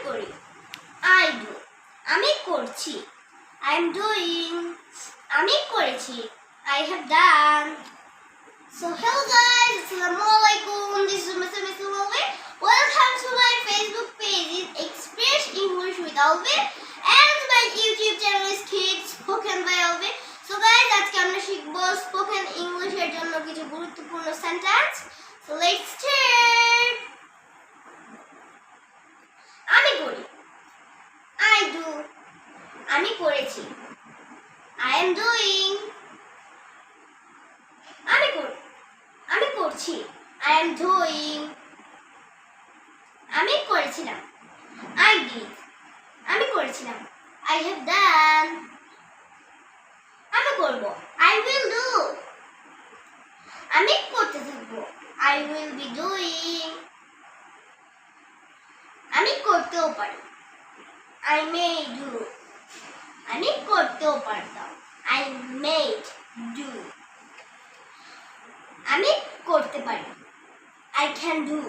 করি। I do. আমি করছি। I am doing. আমি করেছি। I have done. So hello guys, Assalamualaikum. This is Mr. Alvin. Welcome to my Facebook page, Express English with Alvin, and my YouTube channel is Kids Spoken by Alvin. So guys, আজকে আমরা শিখব spoken ইংলিশের জন্য কিছু গুরুত্বপূর্ণ sentence. So let's start. আমি করি। I do. আমি করেছি। I am doing. আমি করছি। I am doing. আমি করেছিলাম। I did. আমি করেছিলাম। I have done. আমি করব। I will do. আমি করতে থাকব। I will be doing. আমি করতেও পারি। I may do. আমি করতেও পারতাম। I made do. আমি করতে পারি। I can do.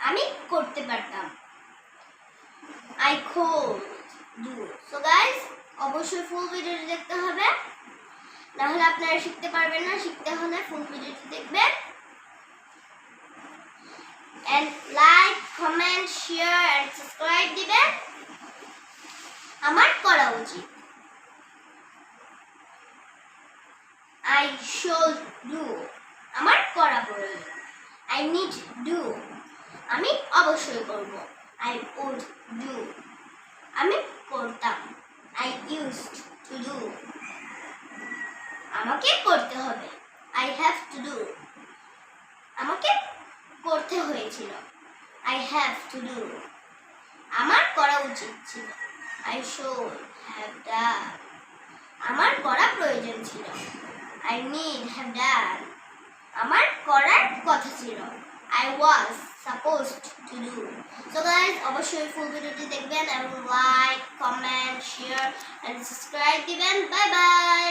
আমি করতে পারতাম। I could do. So guys, অবশ্যই ফুল ভিডিওটি দেখতে হবে, না হলে আপনারা শিখতে পারবেন না। শিখতে হলে ফুল ভিডিওটি দেখবেন। And like, comment, share and subscribe দিবেন। আমার করা উচিত। I should do. আমার করা প্রয়োজন। I need do. আমি অবশ্যই করব। I would do. আমি করতাম। I used to do. আমাকে করতে হবে। I have to do. আমাকে করতে হয়েছিল। I have to do. আমার করা উচিত ছিল। I should have done. আমার করা প্রয়োজন ছিল। I need have done. আমার করার কথা ছিল। I was supposed to do. So guys, অবশ্যই ফুল ভিডিওটি দেখবেন এবং like, comment, share and subscribe দিবেন। Bye by.